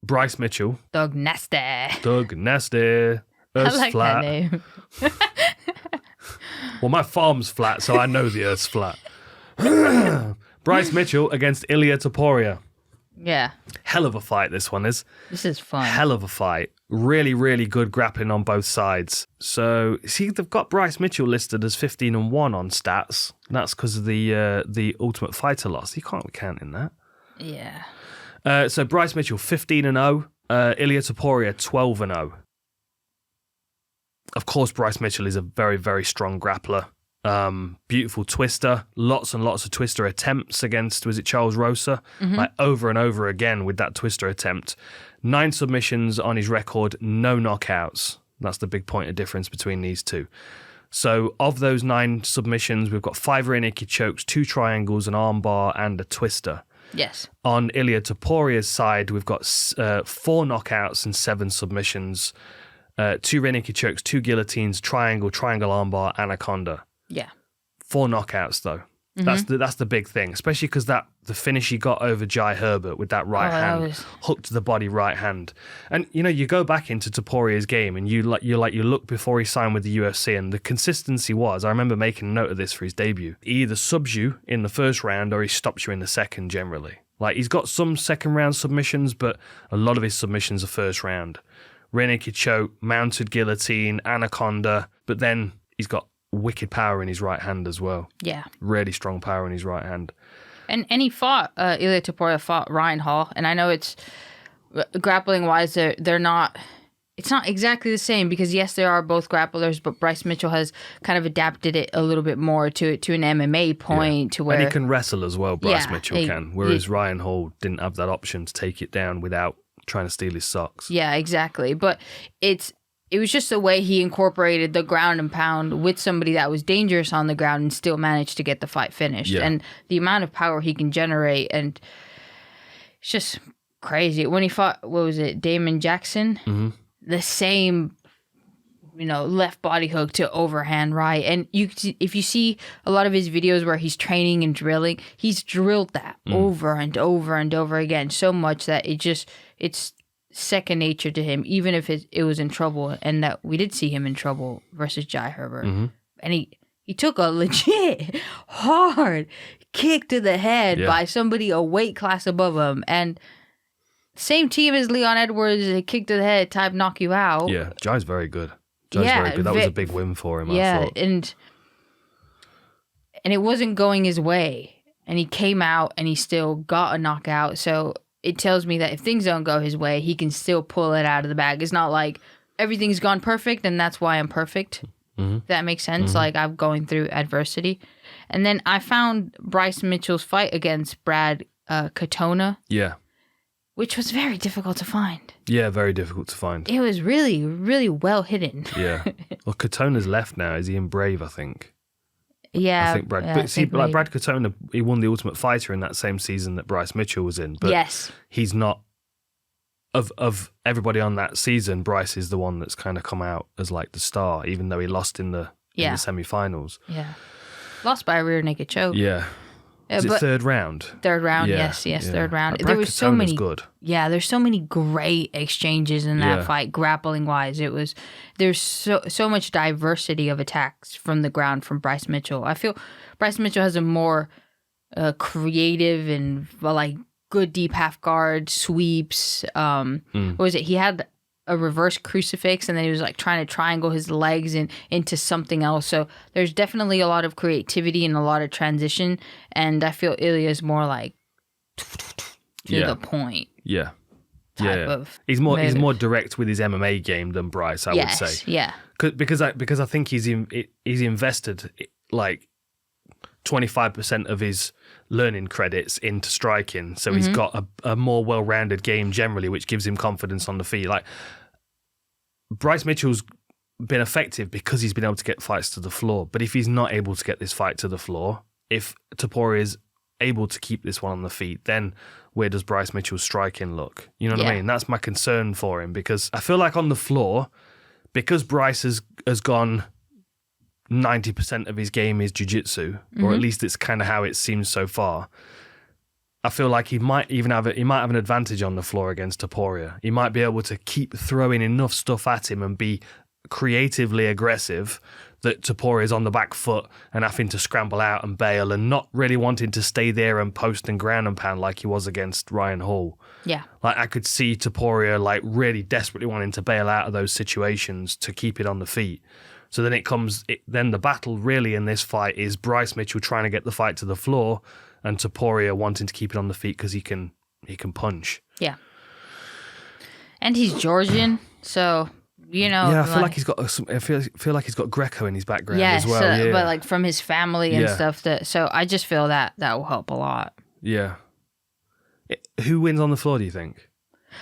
Bryce Mitchell. Doug Nasty. I like flat. that name. Well, my farm's flat, so I know the Earth's flat. Bryce Mitchell against Ilia Topuria. Yeah. Hell of a fight this one is. This is fun. Hell of a fight. Really, really good grappling on both sides. So, see, they've got Bryce Mitchell listed as 15-1 on stats. And that's because of the Ultimate Fighter loss. You can't be counting that. Yeah. So, Bryce Mitchell, 15-0. Ilia Topuria, 12-0. Of course, Bryce Mitchell is a very, very strong grappler. Beautiful twister. Lots and lots of twister attempts against, was it Charles Rosa? Like over and over again with that twister attempt. 9 submissions on his record, no knockouts. That's the big point of difference between these two. So of those 9 submissions, we've got 5 rear naked chokes, 2 triangles, an armbar, and a twister. Yes. On Ilia Topuria's side, we've got 4 knockouts and 7 submissions, 2 rear naked chokes, 2 guillotines, triangle armbar, anaconda. Yeah. 4 knockouts though. That's the big thing, especially because the finish he got over Jai Herbert with that right hand, hook to the body right hand. And you go back into Topuria's game and you look before he signed with the UFC, and the consistency was, I remember making a note of this for his debut. He either subs you in the first round or he stops you in the second generally. Like he's got some second round submissions, but a lot of his submissions are first round. Rear naked choke, mounted guillotine, anaconda, but then he's got wicked power in his right hand as well. Yeah. Really strong power in his right hand. And he fought, Ilia Topuria fought Ryan Hall, and I know it's, grappling-wise, they're not, it's not exactly the same, because yes, they are both grapplers, but Bryce Mitchell has kind of adapted it a little bit more to an MMA point, to where... And he can wrestle as well, Bryce Mitchell can, whereas Ryan Hall didn't have that option to take it down without trying to steal his socks. Yeah, exactly. But it was just the way he incorporated the ground and pound with somebody that was dangerous on the ground and still managed to get the fight finished. Yeah. And the amount of power he can generate, and it's just crazy. When he fought, what was it, Damon Jackson? The same, left body hook to overhand right. And if you see a lot of his videos where he's training and drilling, he's drilled that over and over and over again so much that it's second nature to him, even if it was in trouble, and that we did see him in trouble versus Jai Herbert. And he took a legit hard kick to the head by somebody a weight class above him, and same team as Leon Edwards, a kick to the head type knock you out. Yeah, Jai's very good. Very good. That was a big win for him, I thought. and it wasn't going his way, and he came out and he still got a knockout, so it tells me that if things don't go his way, he can still pull it out of the bag. It's not like everything's gone perfect and that's why I'm perfect. If that makes sense. Like I'm going through adversity. And then I found Bryce Mitchell's fight against Brad Katona. Yeah. Which was very difficult to find. Yeah, very difficult to find. It was really, really well hidden. Yeah. Well, Katona's left now. Is he in Brave, I think? Yeah. I think Brad. But see, like Brad Katona, he won the Ultimate Fighter in that same season that Bryce Mitchell was in. But he's not, of everybody on that season, Bryce is the one that's kind of come out as like the star, even though he lost in the semi-finals. Yeah. Lost by a rear naked choke. Yeah. Is it third round? Third round, yes, third round. There was so many good. Yeah, there's so many great exchanges in that fight, grappling wise. There's so much diversity of attacks from the ground from Bryce Mitchell. I feel Bryce Mitchell has a more creative and like good deep half guard sweeps. What was it? He had a reverse crucifix, and then he was like trying to triangle his legs into something else. So there's definitely a lot of creativity and a lot of transition. And I feel Ilia is more like to the point. Yeah. He's more direct with his MMA game than Bryce, I would say. Yeah. Because I think he's invested like 25% of his learning credits into striking, so he's got a more well-rounded game generally, which gives him confidence on the feet. Like Bryce Mitchell's been effective because he's been able to get fights to the floor, but if he's not able to get this fight to the floor, if Topuria is able to keep this one on the feet, then where does Bryce Mitchell's striking look? You know what I mean? That's my concern for him, because I feel like on the floor, because Bryce has gone 90% of his game is jiu-jitsu, or at least it's kind of how it seems so far. I feel like he might have an advantage on the floor against Topuria. He might be able to keep throwing enough stuff at him and be creatively aggressive that Topuria is on the back foot and having to scramble out and bail and not really wanting to stay there and post and ground and pound like he was against Ryan Hall. Yeah. Like I could see Topuria like really desperately wanting to bail out of those situations to keep it on the feet. So then then the battle really in this fight is Bryce Mitchell trying to get the fight to the floor and Topuria wanting to keep it on the feet because he can punch. Yeah. And he's Georgian, so Yeah, I feel like he's got I feel like he's got Greco in his background as well. Yeah, but like from his family and stuff. So I just feel that will help a lot. Yeah. Who wins on the floor, do you think?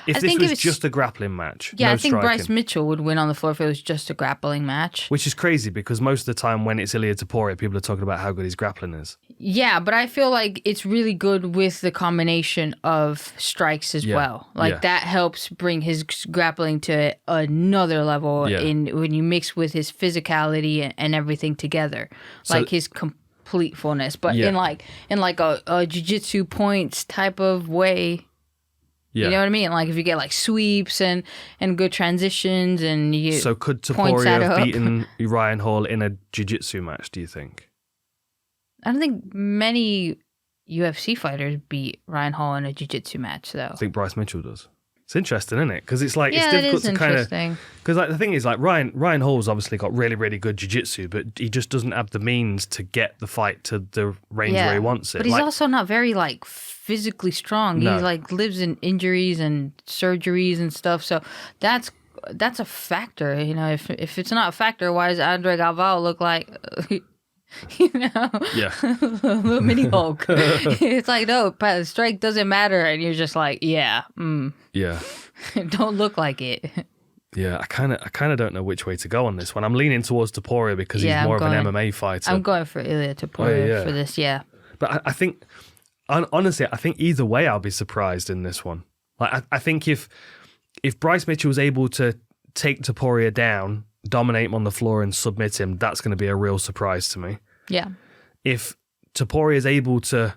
If this was just a grappling match, yeah, no I think striking. Bryce Mitchell would win on the floor if it was just a grappling match. Which is crazy because most of the time when it's Ilia Topuria, people are talking about how good his grappling is. Yeah, but I feel like it's really good with the combination of strikes as well. Like that helps bring his grappling to another level when you mix with his physicality and everything together, like his complete fullness. But in like a jiu-jitsu points type of way. Yeah. You know what I mean? Like if you get like sweeps and good transitions and you get So could Topuria have beaten Ryan Hall in a jiu-jitsu match, do you think? I don't think many UFC fighters beat Ryan Hall in a jiu-jitsu match though. I think Bryce Mitchell does. It's interesting, isn't it? Because it's like it's difficult to kind of because like the thing is like Ryan Hall's obviously got really really good jiu-jitsu, but he just doesn't have the means to get the fight to the range where he wants it. But he's also not very like physically strong. No. He like lives in injuries and surgeries and stuff. So that's a factor. If it's not a factor, why does Andre Galvao look like? Little mini Hulk. It's like, no, strike doesn't matter, and you're just like, don't look like it. Yeah, I kind of don't know which way to go on this one. I'm leaning towards Topuria because he's more of an MMA fighter. I'm going for Ilia Topuria for this, But I think, honestly, I think either way I'll be surprised in this one. Like I think if Bryce Mitchell was able to take Topuria down, dominate him on the floor and submit him, that's going to be a real surprise to me. Yeah. If Topuria is able to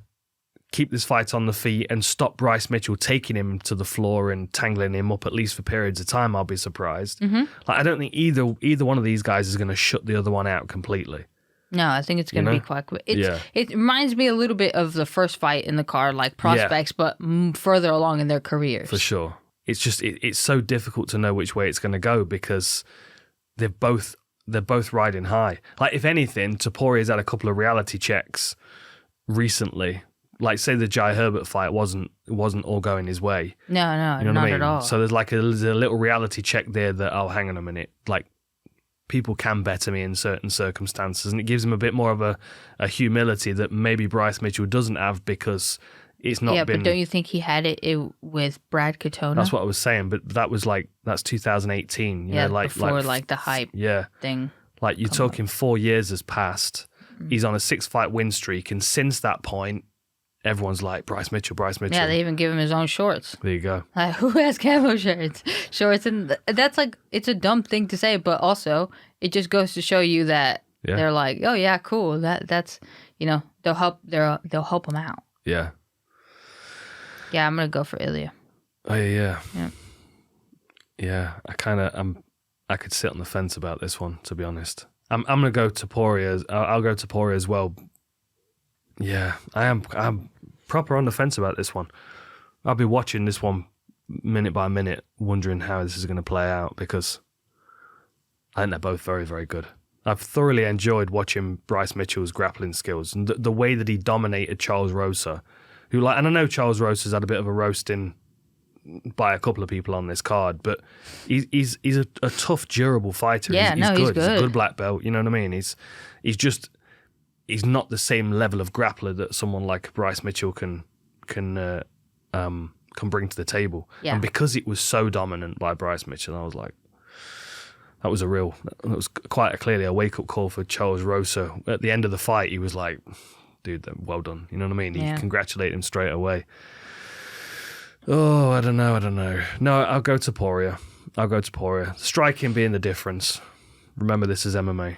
keep this fight on the feet and stop Bryce Mitchell taking him to the floor and tangling him up at least for periods of time, I'll be surprised. Mm-hmm. Like I don't think either one of these guys is going to shut the other one out completely. No, I think it's going to be quite quick. It reminds me a little bit of the first fight in the card, like prospects, but further along in their careers. For sure. It's just it's so difficult to know which way it's going to go because they're both riding high. Like if anything, Topuria's had a couple of reality checks recently. Like say the Jai Herbert fight wasn't all going his way. No, you know not at all. So there's a little reality check there that hang on a minute, like people can better me in certain circumstances, and it gives him a bit more of a humility that maybe Bryce Mitchell doesn't have because it's not been. But don't you think he had it with Brad Katona? That's what I was saying, but that's 2018. Before the hype thing. Like you're talking 4 years has passed. Mm-hmm. He's on a 6-fight win streak, and since that point, everyone's like Bryce Mitchell. Yeah, they even give him his own shorts. There you go. Like, who has camo shorts? And that's like, it's a dumb thing to say, but also it just goes to show you that they're like, oh yeah, cool. That's they'll help him out. Yeah. Yeah, I'm gonna go for Ilia. Oh yeah. Yeah, I could sit on the fence about this one, to be honest. I'm gonna go Topuria. I'll go Topuria as well. Yeah, I'm proper on the fence about this one. I'll be watching this one minute by minute, wondering how this is going to play out because I think they're both very, very good. I've thoroughly enjoyed watching Bryce Mitchell's grappling skills and the way that he dominated Charles Rosa, and I know Charles Rosa's had a bit of a roasting by a couple of people on this card, but he's a tough, durable fighter. Yeah, he's good. He's a good black belt. You know what I mean? He's not the same level of grappler that someone like Bryce Mitchell can bring to the table. Yeah. And because it was so dominant by Bryce Mitchell, I was like, that was quite clearly a wake-up call for Charles Rosa. At the end of the fight, he was like, dude, well done. You know what I mean? He congratulated him straight away. Oh, I don't know. No, I'll go Topuria. Striking being the difference. Remember, this is MMA.